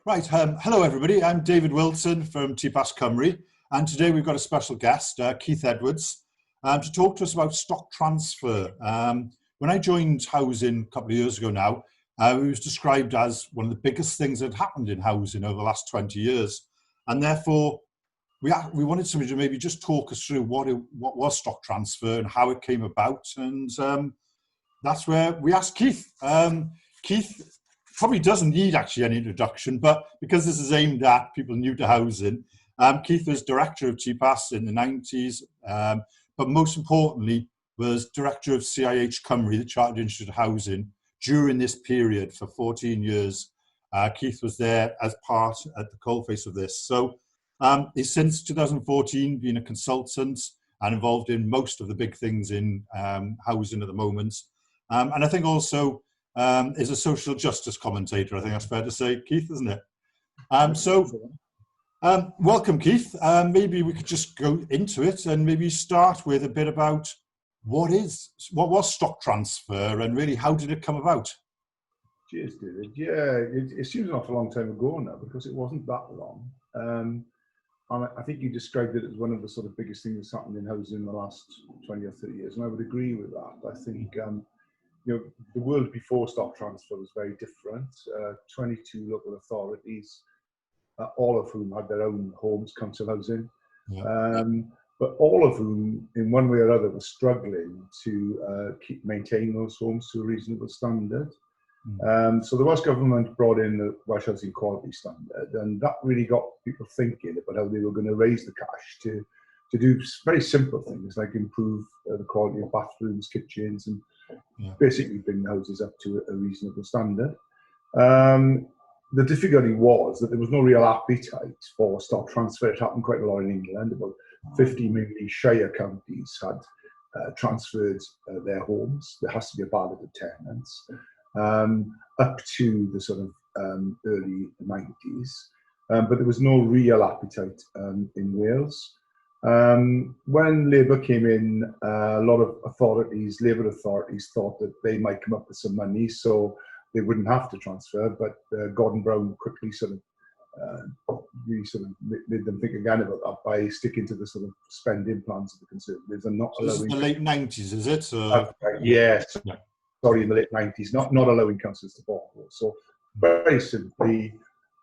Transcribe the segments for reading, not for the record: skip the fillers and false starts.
Right, hello everybody. I'm David Wilson from TPAS Cymru, and today we've got a special guest, Keith Edwards, to talk to us about stock transfer. When I joined housing a couple of years ago now, it was described as one of the biggest things that happened in housing over the last 20 years. And therefore, we wanted somebody to maybe just talk us through what was stock transfer and how it came about. And that's where we asked Keith. Keith probably doesn't need actually any introduction, but because this is aimed at people new to housing, Keith was director of TPAS in the 90s, but most importantly was director of CIH Cymru, the Chartered Institute of Housing, during this period for 14 years. Keith was there as part at the coalface of this. So he's since 2014 been a consultant and involved in most of the big things in housing at the moment. And I think also is a social justice commentator. I think that's fair to say, Keith, isn't it? Welcome, Keith. Maybe we could just go into it and maybe start with a bit about what was stock transfer and really how did it come about? Cheers, David. Yeah, it seems an awful long time ago now because it wasn't that long. And I think you described it as one of the sort of biggest things that's happened in housing in the last 20 or 30 years, and I would agree with that. I think the world before stock transfer was very different. 22 local authorities, all of whom had their own homes, council housing, but all of whom, in one way or other, were struggling to maintain those homes to a reasonable standard. So the Welsh Government brought in the Welsh Housing Quality Standard, and that really got people thinking about how they were going to raise the cash to do very simple things like improve the quality of bathrooms, kitchens, and basically bring the houses up to a reasonable standard. The difficulty was that there was no real appetite for stock transfer. It happened quite a lot in England. About 50 mainly shire counties had transferred their homes. There has to be a ballot of tenants up to the sort of early 90s. But there was no real appetite in Wales. When Labour came in, a lot of Labour authorities thought that they might come up with some money so they wouldn't have to transfer, but Gordon Brown quickly really made them think again about that by sticking to the sort of spending plans of the Conservatives and not allowing... This is the late 90s, is it? Yes. Yeah. Sorry, in the late 90s, not allowing councils to borrow. So very simply,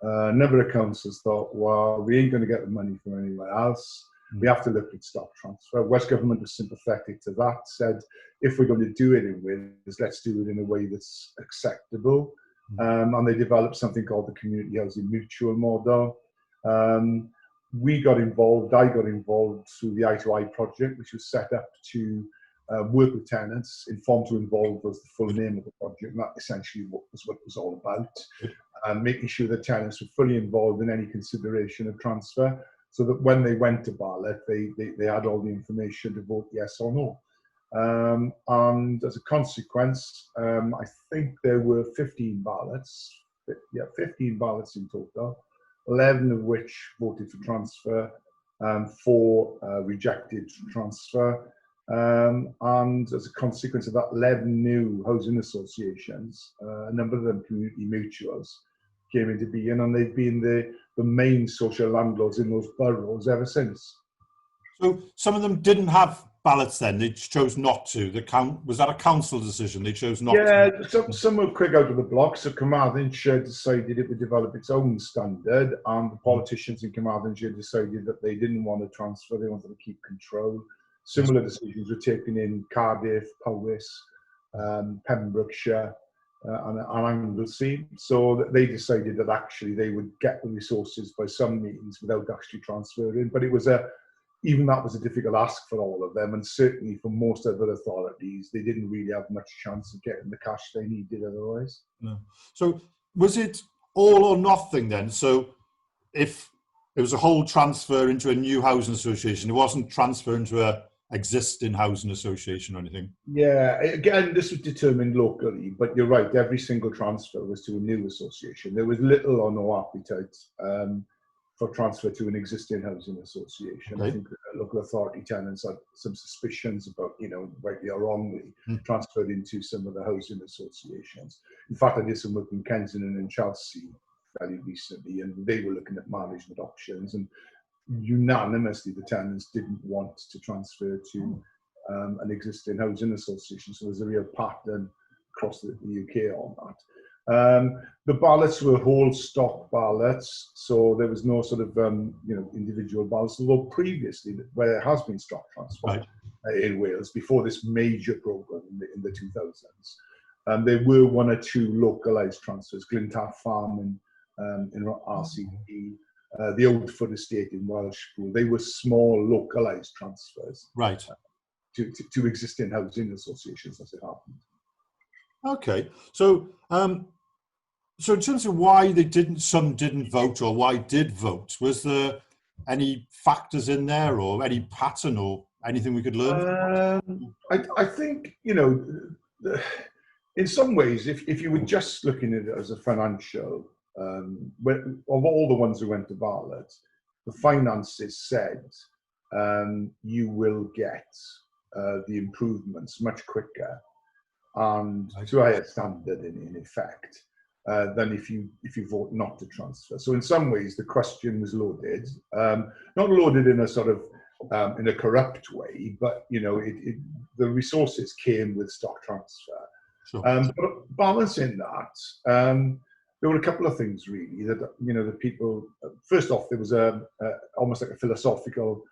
a number of councils thought, well, we ain't going to get the money from anywhere else. We have to look at stock transfer. Welsh Government was sympathetic to that, said, if we're going to do it in Wales, let's do it in a way that's acceptable. And they developed something called the Community Housing Mutual model. I got involved through the I2I project, which was set up to work with tenants. Inform to Involve was the full name of the project, and that essentially was what it was all about. Making sure that tenants were fully involved in any consideration of transfer, so that when they went to ballot, they had all the information to vote yes or no. And as a consequence, I think there were 15 ballots. 15 ballots in total, 11 of which voted for transfer, 4 rejected transfer. And as a consequence of that, 11 new housing associations, a number of them community mutuals, came into being, and they've been the main social landlords in those boroughs ever since. So some of them didn't have ballots then, they chose not to. Was that a council decision? They chose not to? Yeah, some were quick out of the block. So Carmarthenshire decided it would develop its own standard, and the politicians in Carmarthenshire decided that they didn't want to transfer, they wanted to keep control. Similar decisions were taken in Cardiff, Powys, Pembrokeshire, and Anglesey. So they decided that actually they would get the resources by some means without actually transferring. But it was even that was a difficult ask for all of them, and certainly for most other authorities, they didn't really have much chance of getting the cash they needed otherwise. No. So was it all or nothing then? So if it was a whole transfer into a new housing association, it wasn't transfer into a existing housing association or anything? Yeah, again, this was determined locally, but you're right, every single transfer was to a new association. There was little or no appetite for transfer to an existing housing association. Okay. I think local authority tenants had some suspicions about, rightly or wrongly, transferred into some of the housing associations. In fact, I did some work in Kensington and Chelsea fairly recently, and they were looking at management options, and unanimously the tenants didn't want to transfer to an existing housing association. So there's a real pattern across the UK on that. The ballots were whole stock ballots, so there was no sort of individual ballots, although previously where there has been stock transfer in Wales before this major programme in the 2000s. There were one or two localised transfers, Glyntaff Farm in RCP, the Oldford Estate in Welshpool. They were small localised transfers to existing housing associations as it happened. Okay, so so in terms of why some didn't vote or why did vote, was there any factors in there or any pattern or anything we could learn? I think, in some ways, if you were just looking at it as a financial, of all the ones who went to ballot, the finances said you will get the improvements much quicker and to a higher standard in effect than if you vote not to transfer. So in some ways the question was loaded, not loaded in a sort of in a corrupt way, but the resources came with stock transfer. Sure. But balancing that, there were a couple of things really that the people. First off, there was almost like a philosophical.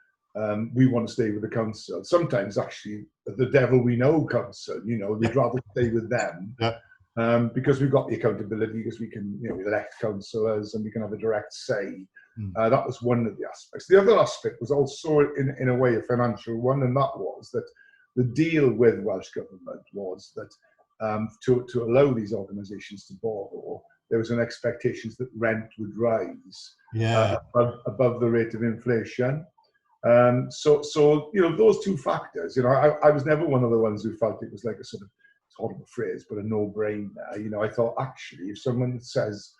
We want to stay with the council. Sometimes, actually, the devil we know council. We'd rather stay with them because we've got the accountability, because we can elect councillors and we can have a direct say. That was one of the aspects. The other aspect was also, in a way, a financial one, and that was that the deal with Welsh Government was that to allow these organisations to borrow, there was an expectation that rent would rise above the rate of inflation. So those two factors. I was never one of the ones who felt it was like a sort of, it's a horrible phrase, but a no-brainer. I thought actually, if someone says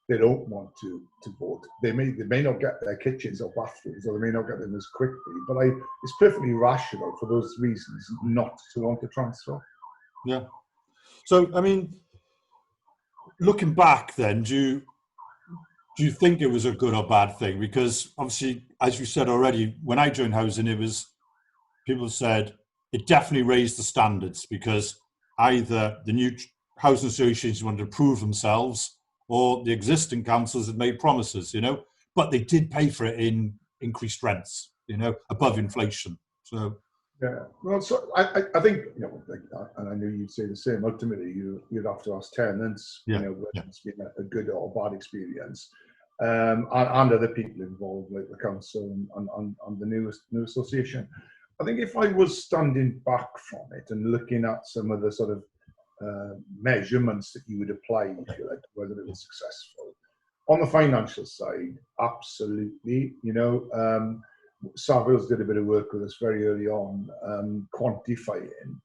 they don't want to vote, they may not get their kitchens or bathrooms, or they may not get them as quickly. But it's perfectly rational for those reasons not to want to transfer. Yeah. So I mean, looking back, then, do you think it was a good or bad thing? Because obviously, as you said already, when I joined housing, people said it definitely raised the standards because either the new housing associations wanted to prove themselves or the existing councils had made promises, but they did pay for it in increased rents, above inflation. So. Yeah, well, so I think, and I knew you'd say the same. Ultimately, you'd have to ask tenants, whether it's been a good or bad experience, and other people involved, like the council and the new association. I think if I was standing back from it and looking at some of the sort of measurements that you would apply, if you like, whether it was successful, on the financial side, absolutely, Savills did a bit of work with us very early on, quantifying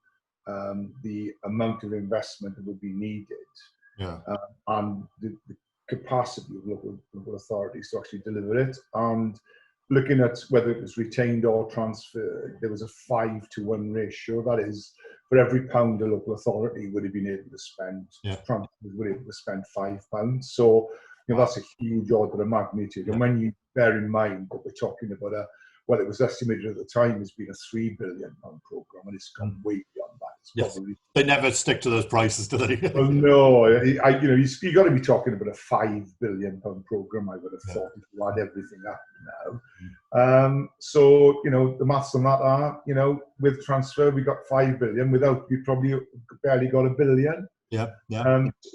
the amount of investment that would be needed, and the capacity of local authorities to actually deliver it. And looking at whether it was retained or transferred, there was a 5-to-1 ratio. That is, for every pound a local authority would have been able to spend, transfers were able to spend £5. So that's a huge order of magnitude. And when you bear in mind that we're talking about it was estimated at the time as being a £3 billion programme, and it's gone way beyond that. It's probably, they never stick to those prices, do they? Well, no, you got to be talking about a £5 billion programme, I would have thought, if you add everything up now. So, the maths on that are, with transfer, we got £5 billion. Without, we probably barely got £1 billion.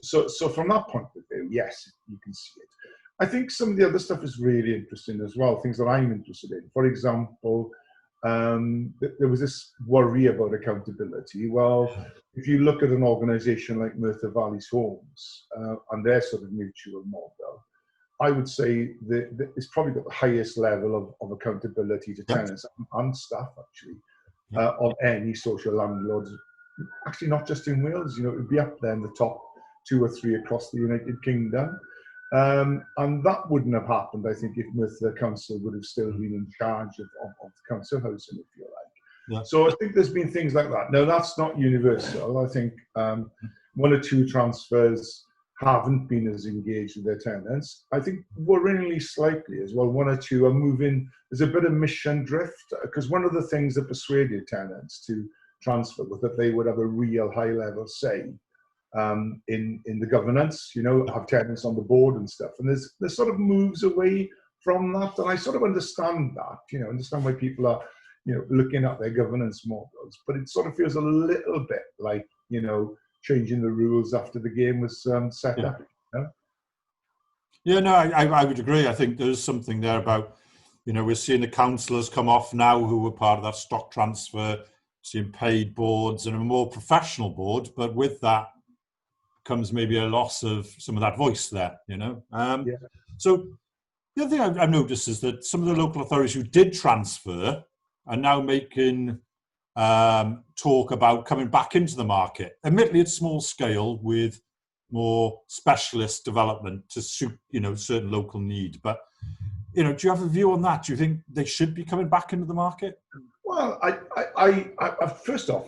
So from that point of view, yes, you can see it. I think some of the other stuff is really interesting as well, things that I'm interested in. For example, there was this worry about accountability. Well, if you look at an organisation like Merthyr Valleys Homes and their sort of mutual model, I would say that it's probably got the highest level of accountability to tenants and staff, actually, of any social landlord. Actually, not just in Wales, it would be up there in the top 2 or 3 across the United Kingdom. And that wouldn't have happened, I think, if Merthyr Council would have still been in charge of the council housing, if you like. So I think there's been things like that. Now, that's not universal. I think 1 or 2 transfers haven't been as engaged with their tenants. I think worryingly slightly as well, one or two are moving. There's a bit of mission drift, because one of the things that persuaded tenants to transfer was that they would have a real high level say in the governance, have tenants on the board and stuff. And there's sort of moves away from that. And I sort of understand that, understand why people are, looking at their governance models, but it sort of feels a little bit like, changing the rules after the game was set up. Yeah, no, I would agree. I think there's something there about, we're seeing the councillors come off now who were part of that stock transfer, seeing paid boards and a more professional board, but with that comes maybe a loss of some of that voice there, So the other thing I've noticed is that some of the local authorities who did transfer are now making talk about coming back into the market. Admittedly, it's small scale with more specialist development to suit, certain local need. But, do you have a view on that? Do you think they should be coming back into the market? Well, I first off,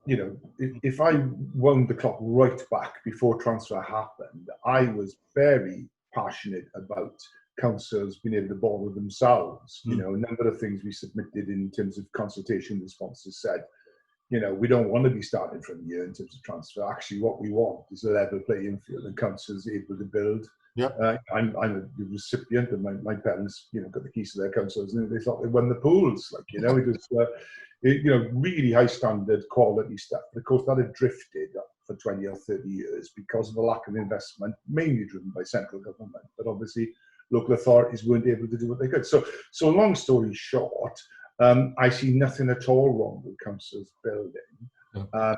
if I wound the clock right back before transfer happened, I was very passionate about councils being able to bother themselves. A number of things we submitted in terms of consultation responses said, we don't want to be starting from here in terms of transfer. Actually, what we want is a level playing field and councils able to build. Yeah, I'm a recipient, and my parents, got the keys to their councils, and they thought they won the pools. It was, really high standard quality stuff. But of course, that had drifted for 20 or 30 years because of the lack of investment, mainly driven by central government. But obviously, local authorities weren't able to do what they could. So long story short, I see nothing at all wrong with councils building.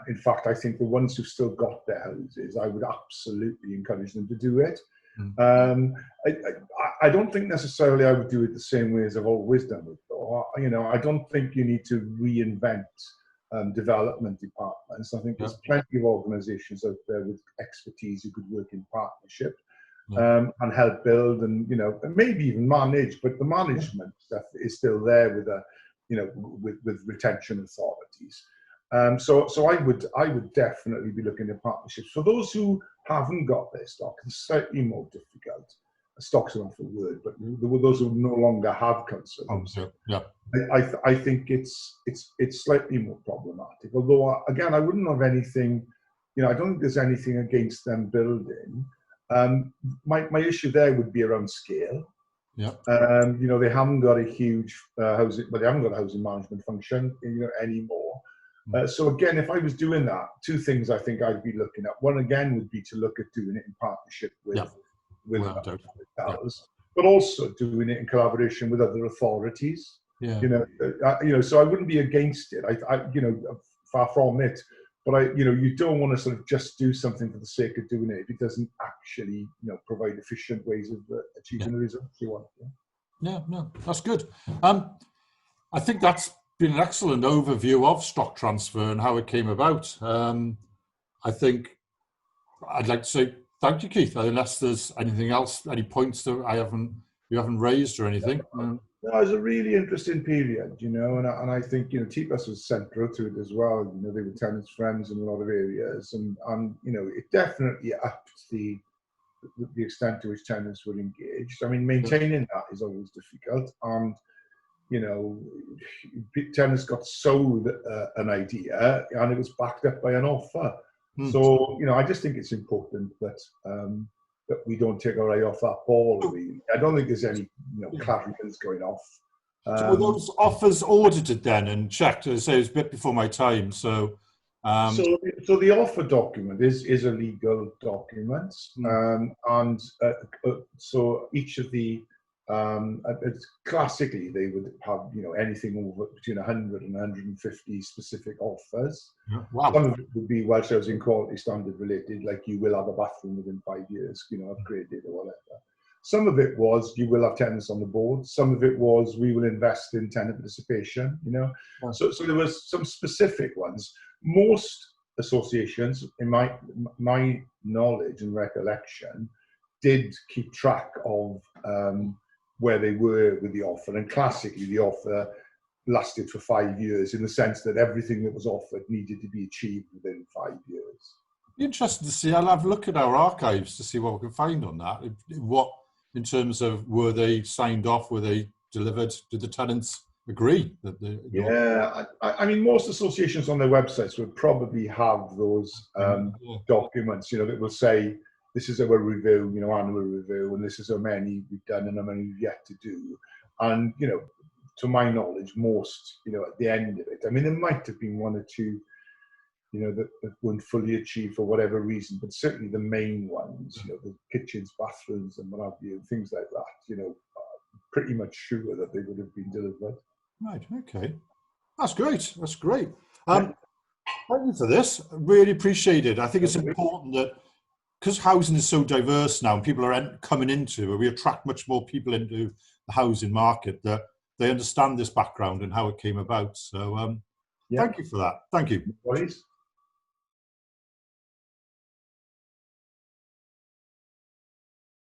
In fact, I think the ones who've still got their houses, I would absolutely encourage them to do it. I don't think necessarily I would do it the same way as I've always done it. I don't think you need to reinvent development departments. I think there's plenty of organisations out there with expertise who could work in partnership. And help build and maybe even manage, but the management stuff is still there with retention authorities. So I would definitely be looking at partnerships. For those who haven't got their stock, it's slightly more difficult. Stock's an awful word, but those who no longer have councils, I think it's slightly more problematic. Although again, I wouldn't have anything, I don't think there's anything against them building. My issue there would be around scale. They haven't got a huge housing, but they haven't got a housing management function, anymore. So again, if I was doing that, two things I think I'd be looking at. One again would be to look at doing it in partnership with others, but also doing it in collaboration with other authorities. So I wouldn't be against it. I far from it. But you don't want to sort of just do something for the sake of doing it if it doesn't actually, provide efficient ways of achieving the results you want. Yeah, no, that's good. I think that's been an excellent overview of stock transfer and how it came about. I think I'd like to say thank you, Keith. Unless there's anything else, any points that you haven't raised or anything. No, it was a really interesting period, and I think, TPAS was central to it as well. They were tenants' friends in a lot of areas, and it definitely upped the extent to which tenants were engaged. I mean, maintaining that is always difficult, and tenants got sold an idea, and it was backed up by an offer. So, I just think it's important that we don't take our eye off that ball, really. I don't think there's any, clarions going off. So were those offers audited then and checked? As I say, it was a bit before my time, so... So the offer document is a legal document, so each of the classically they would have anything over between 100 and 150 specific offers. Wow. Some of it would be Welsh Housing Quality Standard related, like you will have a bathroom within 5 years, upgraded or whatever. Some of it was you will have tenants on the board. Some of it was we will invest in tenant participation. So there was some specific ones. Most associations, in my knowledge and recollection, did keep track of where they were with the offer, and classically the offer lasted for 5 years in the sense that everything that was offered needed to be achieved within 5 years. Be interested to see. I'll have a look at our archives to see what we can find on that. What, in terms of, were they signed off? Were they delivered? Did the tenants agree that they? Yeah, I mean, most associations on their websites would probably have those documents, you know, that will say, this is our review, you know, annual review, and this is how many we've done and how many we've yet to do. And, you know, to my knowledge, most, you know, at the end of it, I mean, there might have been one or two, you know, that weren't fully achieved for whatever reason, but certainly the main ones, you know, the kitchens, bathrooms, and what have you, things like that, you know, pretty much sure that they would have been delivered. Right, okay. That's great. That's great. Thank you for this. Really appreciate it. I think it's important that, because housing is so diverse now and people are coming into it, we attract much more people into the housing market, that they understand this background and how it came about. So thank you for that. Thank you. No worries.